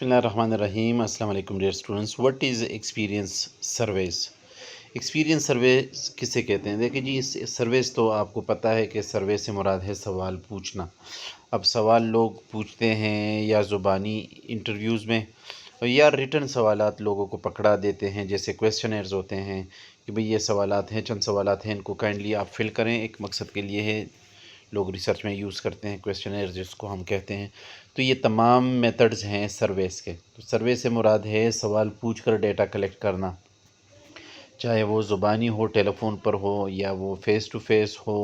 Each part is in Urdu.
بسم اللہ الرحمن الرحیم۔ السلام علیکم dear students. What is experience services? Experience services کسے کہتے ہیں؟ دیکھیں جی، اس سرویز تو آپ کو پتہ ہے کہ سروے سے مراد ہے سوال پوچھنا۔ اب سوال لوگ پوچھتے ہیں یا زبانی انٹرویوز میں یا ریٹن سوالات لوگوں کو پکڑا دیتے ہیں، جیسے کویسچنرز ہوتے ہیں کہ بھئی یہ سوالات ہیں، چند سوالات ہیں، ان کو کائنڈلی آپ فل کریں، ایک مقصد کے لیے ہے، لوگ ریسرچ میں یوز کرتے ہیں کویسچنر جس کو ہم کہتے ہیں۔ تو یہ تمام میتھڈز ہیں سرویز کے۔ تو سروے سے مراد ہے سوال پوچھ کر ڈیٹا کلیکٹ کرنا، چاہے وہ زبانی ہو، ٹیلی فون پر ہو، یا وہ فیس ٹو فیس ہو،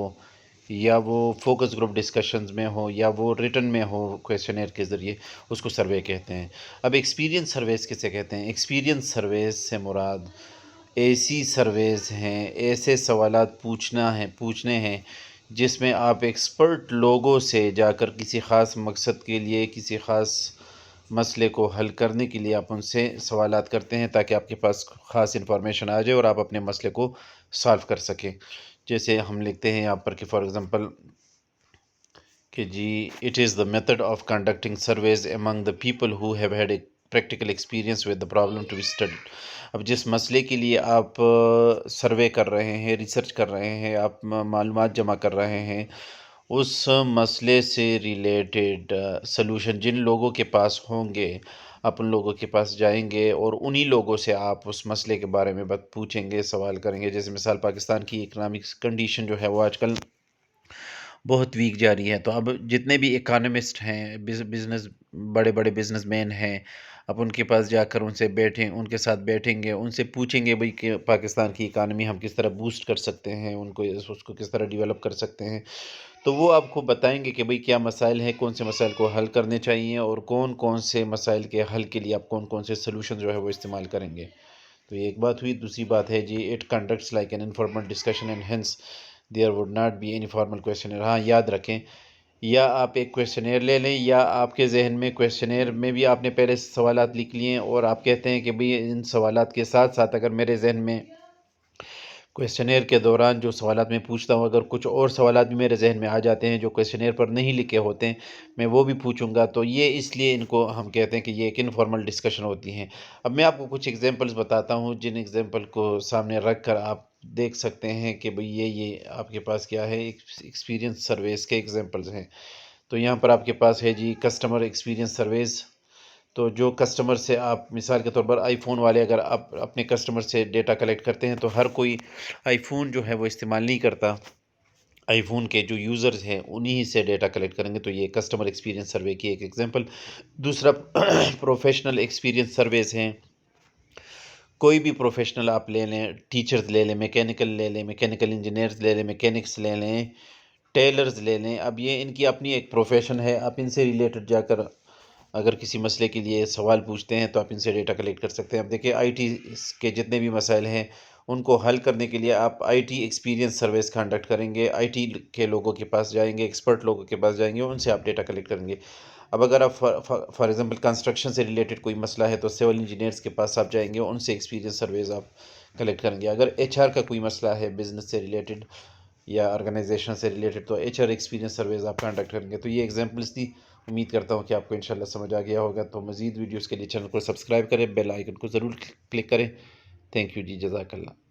یا وہ فوکس گروپ ڈسکشنز میں ہو، یا وہ ریٹن میں ہو کویسچنر کے ذریعے، اس کو سروے کہتے ہیں۔ اب ایکسپیرینس سرویز کسے کہتے ہیں؟ ایکسپیرینس سرویز سے مراد ایسی سرویز ہیں، ایسے سوالات پوچھنے ہیں جس میں آپ ایکسپرٹ لوگوں سے جا کر کسی خاص مقصد کے لیے، کسی خاص مسئلے کو حل کرنے کے لیے آپ ان سے سوالات کرتے ہیں، تاکہ آپ کے پاس خاص انفارمیشن آ جائے اور آپ اپنے مسئلے کو سالو کر سکیں۔ جیسے ہم لکھتے ہیں یہاں پر کہ فار ایگزامپل کہ جی it is the method of conducting surveys among the people who have had a practical experience with the problem to be studied. اب جس مسئلے کے لیے آپ سروے کر رہے ہیں، ریسرچ کر رہے ہیں، آپ معلومات جمع کر رہے ہیں، اس مسئلے سے ریلیٹڈ سلوشن جن لوگوں کے پاس ہوں گے، آپ ان لوگوں کے پاس جائیں گے اور انہی لوگوں سے آپ اس مسئلے کے بارے میں پوچھیں گے، سوال کریں گے۔ جیسے مثال پاکستان کی اکنامکس کنڈیشن جو ہے وہ آج کل بہت ویک جا رہی ہے، تو اب جتنے بھی اکانومسٹ ہیں، بڑے بڑے بزنس مین ہیں، اب ان کے پاس جا کر ان کے ساتھ بیٹھیں گے، ان سے پوچھیں گے بھئی کہ پاکستان کی اکانومی ہم کس طرح بوسٹ کر سکتے ہیں، اس کو کس طرح ڈیولپ کر سکتے ہیں۔ تو وہ آپ کو بتائیں گے کہ بھئی کیا مسائل ہیں، کون سے مسائل کو حل کرنے چاہیے، اور کون کون سے مسائل کے حل کے لیے آپ کون کون سے سلوشن جو ہے وہ استعمال کریں گے۔ تو یہ ایک بات ہوئی۔ دوسری بات ہے جی it conducts like an informal discussion and hence there would not be any formal questionnaire. ہاں یاد رکھیں، یا آپ ایک کویسچنر لے لیں، یا آپ کے ذہن میں کویسچنر میں بھی آپ نے پہلے سوالات لکھ لیے ہیں، اور آپ کہتے ہیں کہ بھئی ان سوالات کے ساتھ ساتھ اگر میرے ذہن میں کویسچنر کے دوران جو سوالات میں پوچھتا ہوں، اگر کچھ اور سوالات بھی میرے ذہن میں آ جاتے ہیں جو کویسچنر پر نہیں لکھے ہوتے ہیں، میں وہ بھی پوچھوں گا۔ تو یہ اس لیے ان کو ہم کہتے ہیں کہ یہ ایک انفارمل ڈسکشن ہوتی ہیں۔ اب میں آپ کو کچھ ایگزامپلز بتاتا ہوں، جن ایگزامپل کو سامنے رکھ کر آپ دیکھ سکتے ہیں کہ بھئی یہ آپ کے پاس کیا ہے، ایکسپیرینس سرویز کے ایگزامپلز ہیں۔ تو یہاں پر آپ کے پاس ہے جی کسٹمر ایکسپیرینس سرویز۔ تو جو کسٹمر سے آپ مثال کے طور پر آئی فون والے اگر آپ اپنے کسٹمر سے ڈیٹا کلیکٹ کرتے ہیں، تو ہر کوئی آئی فون جو ہے وہ استعمال نہیں کرتا، آئی فون کے جو یوزرز ہیں انہی سے ڈیٹا کلیکٹ کریں گے۔ تو یہ کسٹمر ایکسپیرینس سروے کی ایک ایگزامپل۔ دوسرا پروفیشنل ایکسپیرینس سرویز ہیں۔ کوئی بھی پروفیشنل آپ لے لیں، ٹیچرز لے لیں، میکینیکل لے لیں، میکینیکل انجینئرز لے لیں، میکینکس لے لیں، ٹیلرز لے لیں۔ اب یہ ان کی اپنی ایک پروفیشن ہے، آپ ان سے ریلیٹڈ جا کر اگر کسی مسئلے کے لیے سوال پوچھتے ہیں تو آپ ان سے ڈیٹا کلیکٹ کر سکتے ہیں۔ اب دیکھیں آئی ٹی کے جتنے بھی مسائل ہیں ان کو حل کرنے کے لیے آپ I T experience services conduct کریں گے، آئی ٹی کے لوگوں کے پاس جائیں گے، ایکسپرٹ لوگوں کے پاس جائیں گے، ان سے آپ ڈیٹا کلیکٹ کریں گے۔ اب اگر آپ فار ایگزامپل کنسٹرکشن سے ریلیٹڈ کوئی مسئلہ ہے تو سول انجینئرز کے پاس آپ جائیں گے، ان سے ایکسپیرینس سرویز آپ کلیکٹ کریں گے۔ اگر ایچ آر کا کوئی مسئلہ ہے بزنس سے ریلیٹڈ یا آرگنائزیشن سے ریلیٹڈ، تو ایچ آر ایکسپیرینس سرویز آپ کنڈکٹ کریں گے۔ تو یہ ایگزامپلس تھی، امید کرتا ہوں کہ آپ کو انشاءاللہ سمجھ آ گیا ہوگا۔ تو مزید ویڈیوز کے لیے چینل کو سبسکرائب کریں، بیل آئیکن کو ضرور کلک کریں۔ تھینک یو جی، جزاک اللہ۔